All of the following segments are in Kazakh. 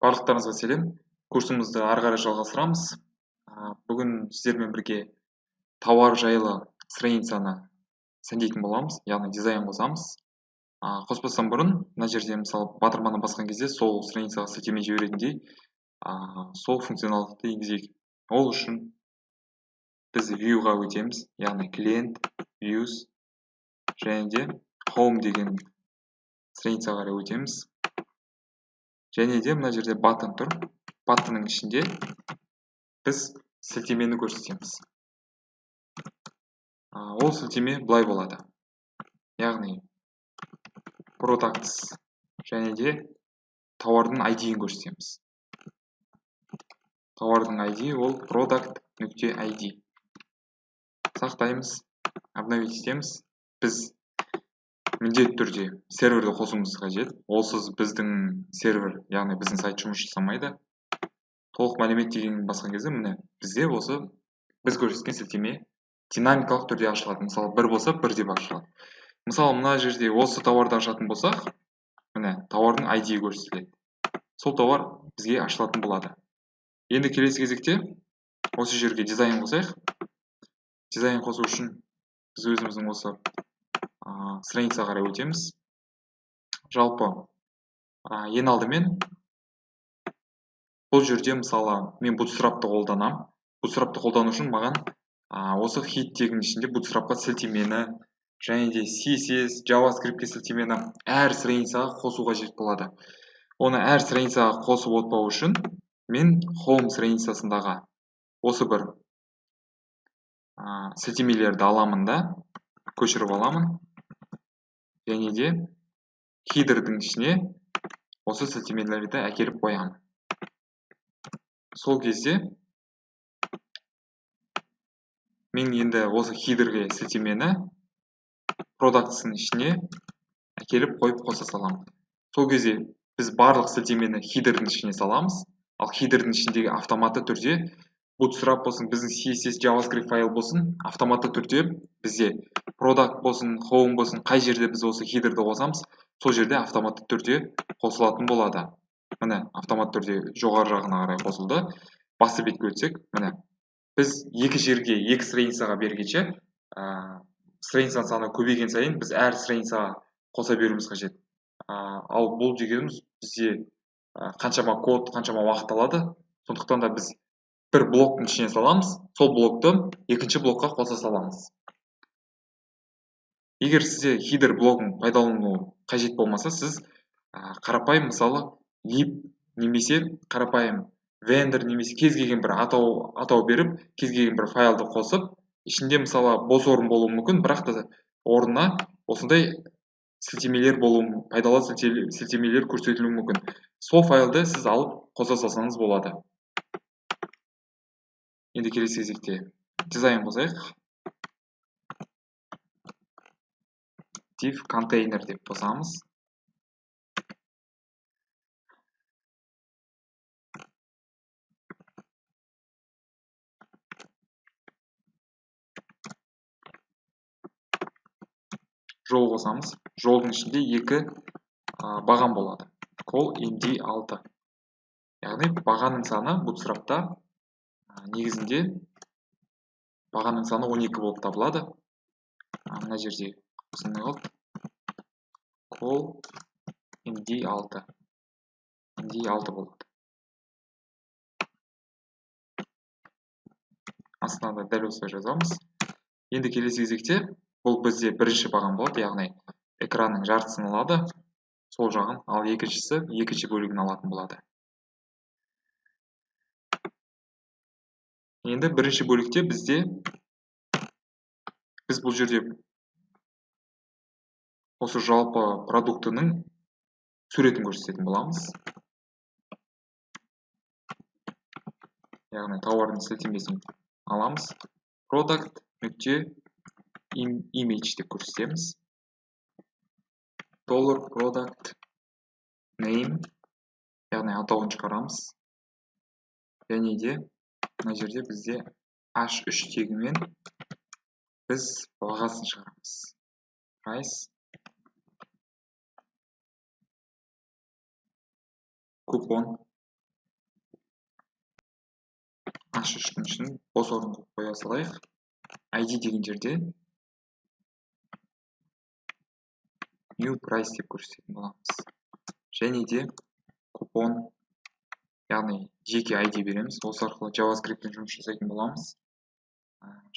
Барлықтарыңызға сәлем. Курсымызды ары қарай жалғастырамыз. Бүгін сіздермен бірге тауар жайлы страницаны сәндейтін боламыз, яғни дизайн қосамыз. Қоспастан бұрын, мына жерде мысалы батырманы басқан кезде сол страницаға сілтеме жіберетіндей сол функционалдықты енгізейік. Ол үшін біз view-ға өтеміз, яғни клиент, views және де home деген страницаға қарай өтеміз. Және де мына жерде button тұр. Buttonның ішінде біз сілтемені көрсетеміз. Ол сілтеме былай болады. Яғни products және де тауардың ID-ін көрсетеміз. Тауардың ID ол product.id. Сақтаймыз, обновить етеміз. Біз міндетті түрде серверді қосуымыз қажет. Олсыз біздің сервер, яғни біздің сайт жұмыс жасамайды. Толық мәлімет деген басқан кезде міне бізде осы біз көрсеткен сілтеме динамикалық түрде ашылады. Мысалы, бір болса, бір деп ашылады. Мысалы, мына жерде осы тауарды ашатын болсақ, міне тауардың ID көрсетіледі. Сол тауар бізге ашылатын болады. Енді келесі кезекте осы жерге дизайн қосайық. Дизайн қосу үшін біз өзіміздің осы страницаға қарай өтеміз. Жалпы ең алдымен бұл жерде мысалы мен Bootstrap'ты қолданамын. Bootstrap'ты қолдану үшін маған осы hit тегінің ішінде Bootstrap'қа сілтемені және де CSS, JavaScript'ке сілтемені әр страницаға қосу қажет болады. Оны әр страницаға қосып отпау үшін мен home страницасындағы осы бір сілтемелерді аламын да, көшіріп аламын. Және де header'дің ішіне осы сілтемелерді әкеліп қоямын. Сол кезде мен енді осы header'ге сілтемені products'ың ішіне әкеліп қойып қоса саламын. Сол кезде біз барлық сілтемені header'дің ішіне саламыз, ал header'дің ішіндегі автоматты түрде Bootstrap болсын, біздің CSS, JavaScript файл болсын, автоматты түрде бізде product болсын, home болсын, қай жерде біз осы header'ды қосамыз, сол жерде автоматты түрде қосылатын болады. Міне, автоматты түрде жоғары жағына қарай қосылды. Басты бетке өтсек, міне, біз екі жерге, екі страницаға бергенше, страницаның саны көбейген сайын біз әр страницаға қоса беруіміз қажет. Ал бұл дегеніміз бізде қаншама код, қаншама уақыт алады. Сондықтан да біз бір блоктың ішіне саламыз, сол блокты екінші блокқа қоса саламыз. Егер сізде header блогын пайдалану қажет болмаса, сіз қарапайым мысалы lib немесе қарапайым vendor немесе кез келген бір атау беріп, кез келген бір файлды қосып, ішінде мысалы бос орын болуы мүмкін, бірақ та орнына осындай сілтемелер болуы, пайдалы сілтемелер көрсетілуі мүмкін. Сол файлды сіз алып қоса салсаңыз болады. Енді келесі кезекте дизайн қосайық. Div container деп қосамыз. Жол қосамыз. Жолдың ішінде екі баған болады. Call MD6. Яғни бағаның саны Bootstrap'та негізінде бағаның саны 12 болып табылады. Мына жерде қосылмай қалды. Call MD6. MD6 болады. Астына да дәл осылай жазамыз. Енді келесі кезекте бұл бізде бірінші баған болады, яғни экранның жартысын алады, сол жағын, ал екіншісі екінші бөлігін алатын болады. Енді бірінші бөлікте біз бұл жерде осы жалпы продуктының суретін көрсететін боламыз. Яғни тауардың сілтемесін аламыз. Product.image деп көрсетеміз. $product name, яғни атауын шығарамыз. Және де мына жерде бізде H3 тегімен біз бағасын шығарамыз. Price, купон, ашыш үшін бос орын қоя салайық. ID деген жерде new price деп көрсететін боламыз. Және де купон, яғни жеке ID береміз. Осы арқылы JavaScript-пен жұмыс жасайтын боламыз.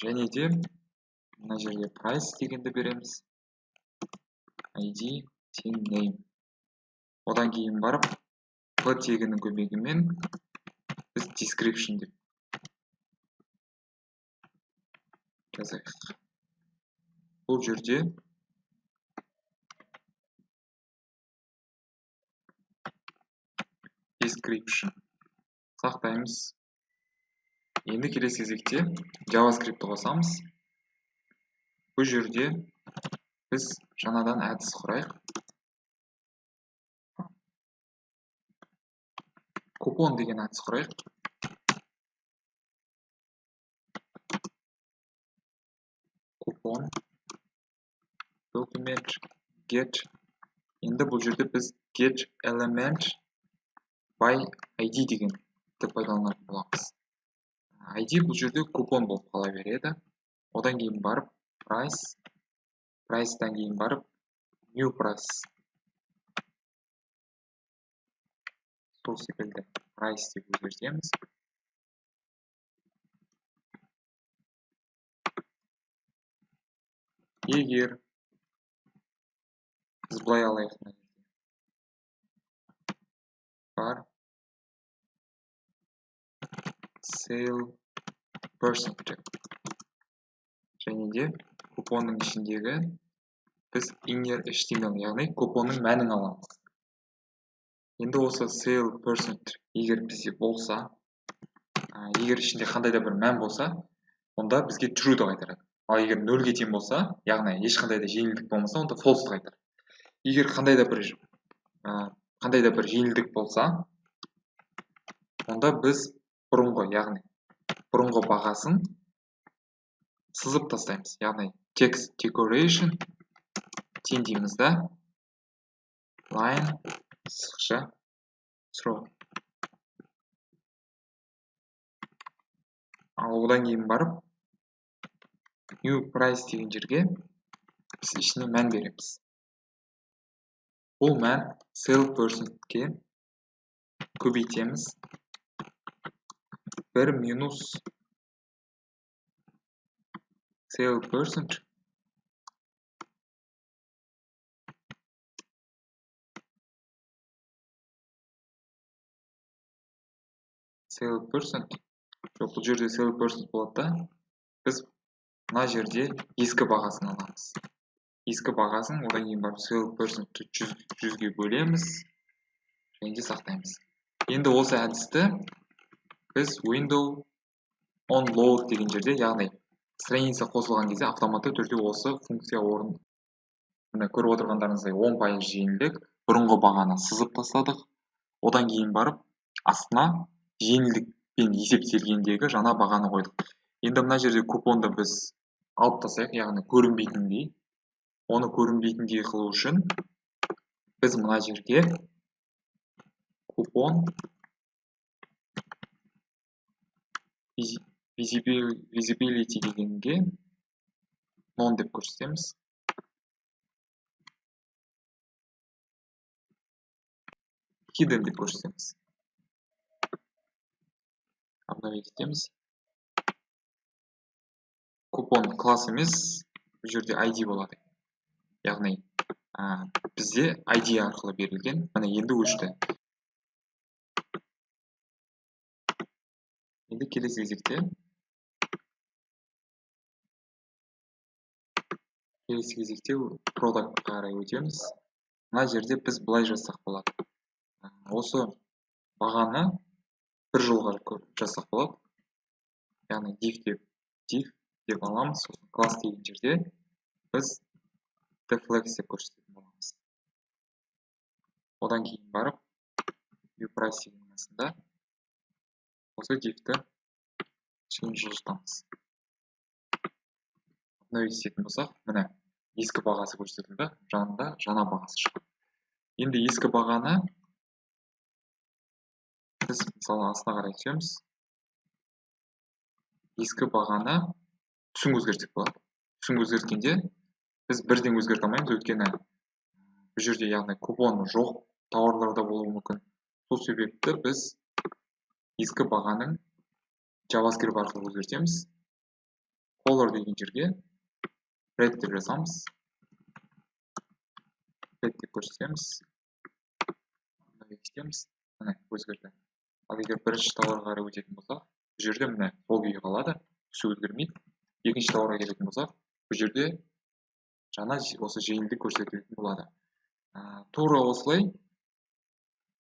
Және де мына жерге price дегенді береміз. ID ten name. Одан кейін барып p тегінің көмегімен біз description деп жазайық. Бұл жерде description сақтаймыз. Енді келесі кезекте JavaScript-ті қосамыз. Бұл жерде біз жаңадан әдіс құрайық. Купон деген әдіс құрайық. Купон document get. Енді бұл жерде біз get element by ID дегенді пайдаланатын боламыз. ID бұл жерде купон болып қала береді. Одан кейін барып price, price-тан кейін барып new price. Сол секілді price деп өзгертеміз. Егер біз былай алайық, бар sale percentage. Және де купонның ішіндегі біз inner HTML, яғни купонның мәнін аламыз. Енді осы sale percentage егер бізде болса, егер ішінде қандай да бір мән болса, онда бізге true'ді қайтарады. Ал егер 0-ге тең болса, яғни ешқандай да жеңілдік болмаса, онда false'ды қайтарады. Егер қандай да бір жеңілдік болса, онда біз бұрынғы, яғни бұрынғы бағасын сызып тастаймыз. Яғни text decoration тең дейміз да, line сызықша throw. Ал одан кейін барып new price деген жерге біз ішіне мән береміз. Бұл мән sale percent-ке көбейтеміз. 1 минус sale percent жоқ, бұл жерде sale percent болады да, біз мына жерде ескі бағасын аламыз. Ескі бағасын одан кейін барып sale percent 100-ге бөлеміз және де сақтаймыз. Енді осы әдісті біз window on load деген жерде, яғни страница қосылған кезде автоматты түрде осы функция орын. Міне көріп отырғандарыңыздай 10% жеңілдік, бұрынғы бағаны сызып тастадық. Одан кейін барып астына жеңілдікпен есептелгендегі жаңа бағаны қойдық. Енді мына жерде купонды біз алып тастайық, яғни көрінбейтіндей. Оны көрінбейтіндей қылу үшін біз мына жерге купон visibility дегенге none деп көрсетеміз. Hidden деп көрсетеміз. Обновить етеміз. Купон класс емес, бұл жерде ID болады. Яғни бізде ID арқылы берілген. Міне енді өшті. Енді келесі кезекте продуктқа қарай өтеміз. Мына жерде біз былай жазсақ болады. Осы бағаны бір жылға жазсақ болады. Яғни div деп аламыз. Класс деген жерде біз deflex деп көрсететін боламыз. Одан кейін барып viewPrice деген астында осы divті жылжытамыз. Обновить ететін болсақ, міне ескі бағасы көрсетілді, жанында жаңа бағасы шығады. Енді ескі бағаны біз мысалы астына қарай түсеміз. ескі бағаны түсін өзгертсек болады. Түсін өзгерткенде біз бірден өзгерте алмаймыз, өйткені бұл жерде яғни купон жоқ тауарлар да болуы мүмкін. Сол себепті біз ескі бағаның JavaScript арқылы өзгертеміз. Color деген жерге red деп жазамыз. Red деп көрсетеміз. Міне өзгерді. Ал егер бірінші тауарға қарай өтетін болсақ, бұл жерде міне сол күйі қалады, түсі өзгермейді. Екінші тауарға келетін болсақ, бұл жерде жаңа осы жеңілдік көрсетілетін болады. Тура осылай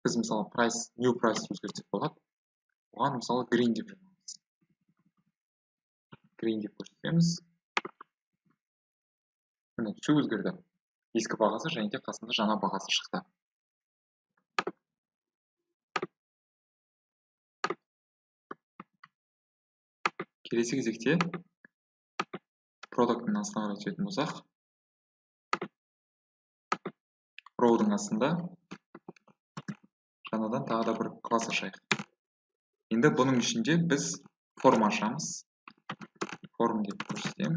біз мысалы new price өзгертсек болады. Оған мысалы green деп жазамыз. Green деп көрсетеміз. Міне түсі өзгерді. Ескі бағасы және де қасында жаңа бағасы шықты. Келесі кезекте продуктың астына қарай түсетін болсақ, rowдың астында жаңадан тағы да бір класс ашайық. Енді бұның ішінде біз форма ашамыз. Form деп көрсетем.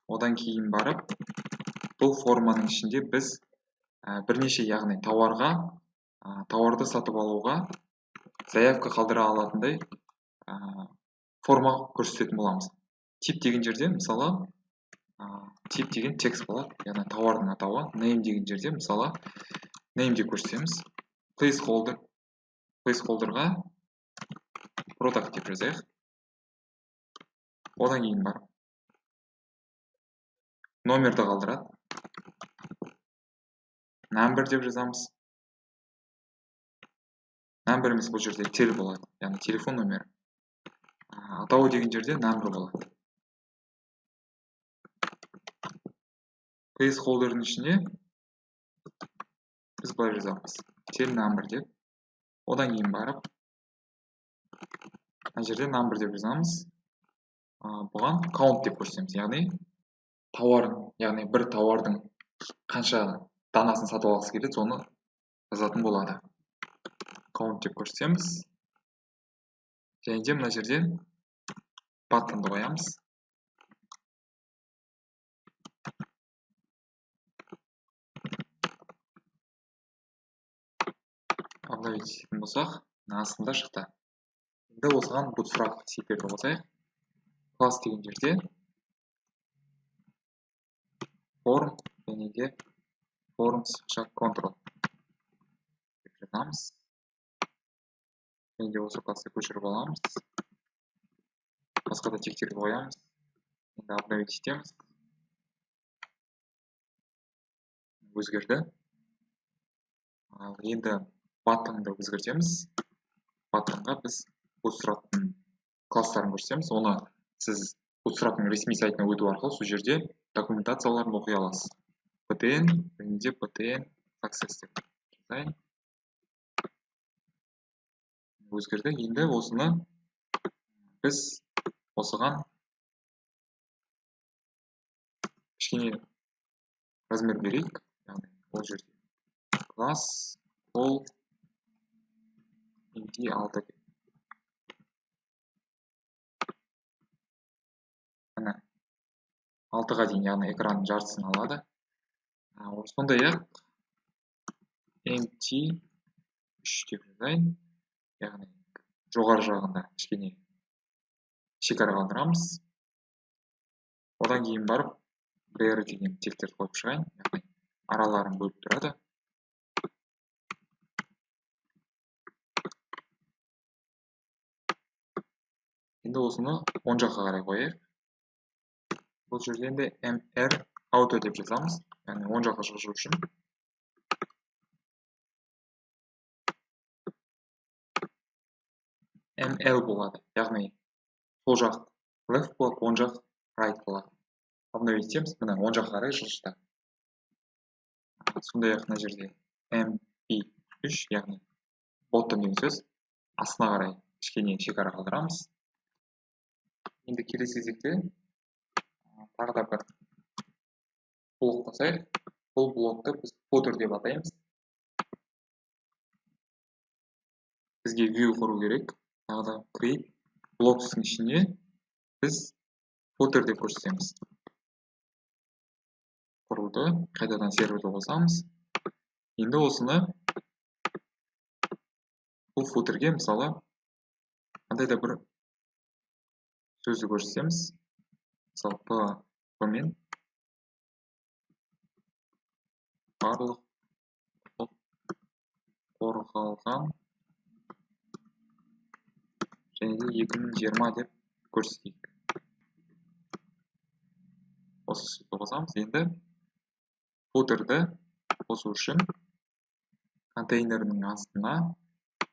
Одан кейін барып, бұл форманың ішінде біз бірнеше, яғни тауарды сатып алуға заявка қалдыра алатындай форма көрсететін боламыз. Тип деген жерде, мысалы, тип деген текст болады, яғни тауардың атауы. Name деген жерде, мысалы, name деп көрсетеміз. Placeholderға product деп жазайық. Одан кейін бар. Номерді қалдырады. Number деп жазамыз. Number емес, бұл жерде тел болады, яғни телефон номері. Атауы деген жерде number болады. Placeholder'ın ішіне біз былай жазамыз. Tel number деп. Одан кейін барып, мына жерде number деп жазамыз. Бұған count деп көрсетеміз, яғни бір тауардың қанша данасын сатып алғысы келеді, соны жазатын болады. Count деп көрсетеміз. Және де мына жерде button'ды қоямыз. Обновить ететін болсақ, астында шықты. Енді осыған bootstrap сиперді қосайық. Класс деген жерде form және де forms.control деп жазамыз. Енді осы класты көшіріп аламыз. Басқа да тектерді қоямыз. Енді обновить етеміз. Өзгерді. Енді button'ды өзгертеміз. Button'ға біз bootstrap'тың класстарын көрсетеміз. Оны сіз bootstrap'ның ресми сайтына өту арқылы сол жерде документацияларын оқи аласыз. btn және де btn success деп жазайын. Өзгерді. Енді осыны біз осыған кішкене размер берейік. Яғни ол жерде класс ол int 6 деп. Міне 6-ға дейін, яғни экранның жартысын алады. Сондай-ақ int 3 деп жазайын. Яғни жоғары жағында кішкене шекара қалдырамыз. Одан кейін барып BR деген тектерді қойып шығайын. Яғни араларын бөліп тұрады. Енді осыны оң жаққа қарай қояйық. Бұл жерде енді mr auto деп жазамыз. Яғни оң жаққа жылжу үшін. ml болады. Яғни сол жақ left болады, оң жақ right болады. Обновить етеміз. Міне оң жаққа қарай жылжыды. Сондай-ақ мына жерде mp3, яғни bottom деген сөз, астына қарай кішкене шекара қалдырамыз. Енді келесі кезекте тағы да бір блок қосайық. Бұл блокты біз footer деп атаймыз. Бізге view құру керек. Тағы да create blocks'ың ішіне біз footer деп көрсетеміз. Құрылды, қайтадан серверді қосамыз. Енді осыны бұл footerге мысалы қандай да бір сөзді көрсетеміз. Мысалы p-мен барлық қорғалған және де 2020 деп көрсетейік. Осы сөзді қосамыз. Енді footerді қосу үшін контейнердің астына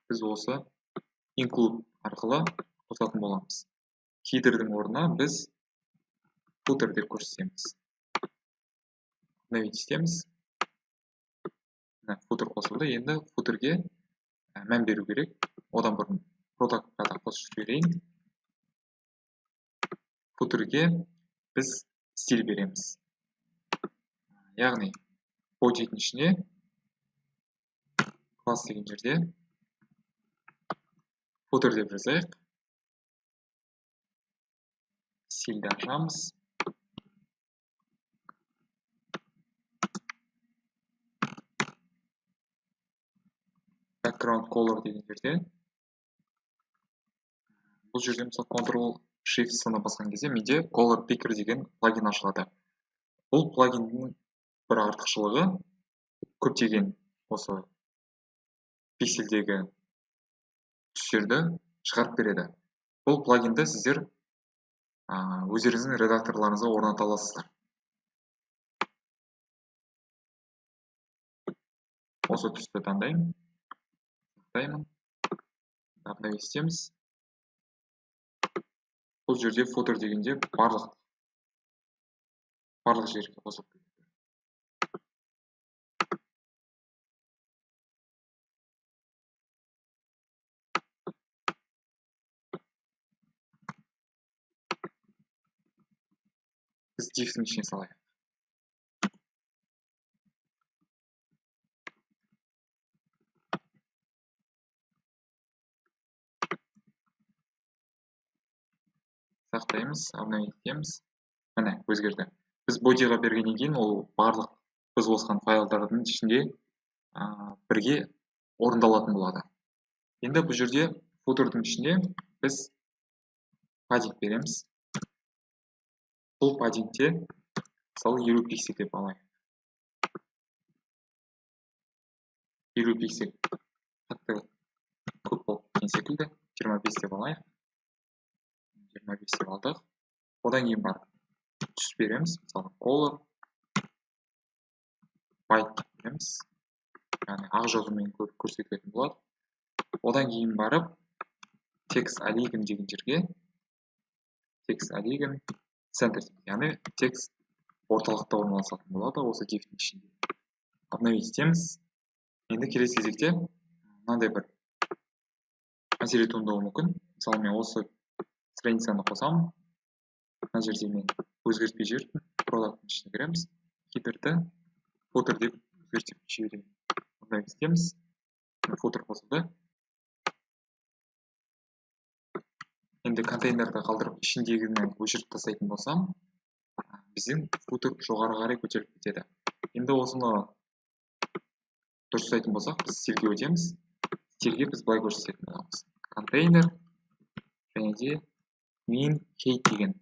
біз осы include арқылы қосатын боламыз. Headerдің орнына біз footer деп көрсетеміз. Обновить етеміз. Footer қосылды. Енді footerге мән беру керек. Одан бұрын продуктқа да қосып жіберейін. Footerге біз стиль береміз. Яғни body'дің ішіне класс деген жерде footer деп жазайық. Стильді ашамыз. Background color деген жерде. Бұл жерде мысалы Ctrl-Shift-сыны басқан кезде менде Color Picker деген плагин ашылады. Бұл плагиннің бір артықшылығы көптеген осы пиксельдегі түстерді шығарып береді. Бұл плагинді сіздер өздеріңіздің редакторларыңызға орната аласыздар. Осы түсті таңдаймын. Обновить етеміз. Бұл жерде footer дегенде барлық жерге қосып кетеді. Біз div-дің ішіне салайық. Сақтаймыз, обновить етеміз. Міне, өзгерді. Біз body'ға бергеннен кейін ол барлық біз қосқан файлдардың ішінде бірге орындалатын болады. Енді бұл жерде footer'дің ішіне біз padding береміз. Бұл paddingте мысалы 50 пиксель деп алайық. 50 пиксель қатты көп болып кеткен секілді 25 деп алайық. 25 деп алдық. Одан кейін барып түс береміз. Мысалы color white береміз. Яғни ақ жазумен көрсетілетін болады. Одан кейін барып text alignment деген жерге text alignment center, яғни текст орталықта орналасатын болады осы div-дің ішінде. Обновить етеміз. Енді келесі кезекте мынандай бір мәселе туындауы мүмкін. Мысалы мен осы страницаны қосамын. Мына жерде мен өзгертпей жібердім. Продукттың ішіне кіреміз. Header'ді footer деп өзгертіп жіберейін. Обновить етеміз. Footer қосылды. Енді контейнерді қалдырып ішіндегіні өшіріп тастайтын болсам, біздің footer жоғары қарай көтеріліп кетеді. Енді осыны дұрыстайтын болсақ, біз стильге өтеміз. Стильге біз былай көрсететін боламыз. Контейнер және де min height деген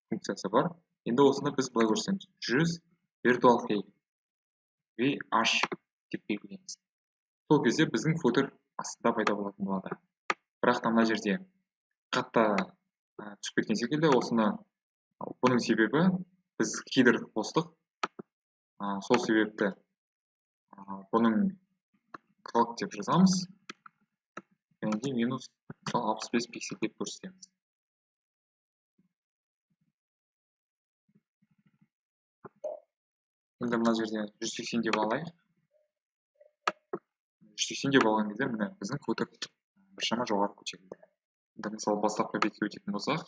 функциясы бар. Енді осыны біз былай көрсетеміз. 100 virtual height vh деп белгілейміз. Сол кезде біздің footer астында пайда болатын болады. Бірақ та мына жерде қатты түсіп кеткен секілді, бұның себебі біз header қостық. Сол себепті бұның clock деп жазамыз. Және де минус 65 пиксель деп көрсетеміз. Енді мына жерде 180 деп алайық. 180 деп алған кезде міне біздің footer біршама жоғары көтерілді. Енді мысалы бастапқы бетке өтетін болсақ,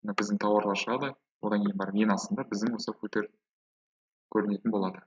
біздің тауарлар шығады. Одан кейін барып ең астында біздің осы footer көрінетін болады.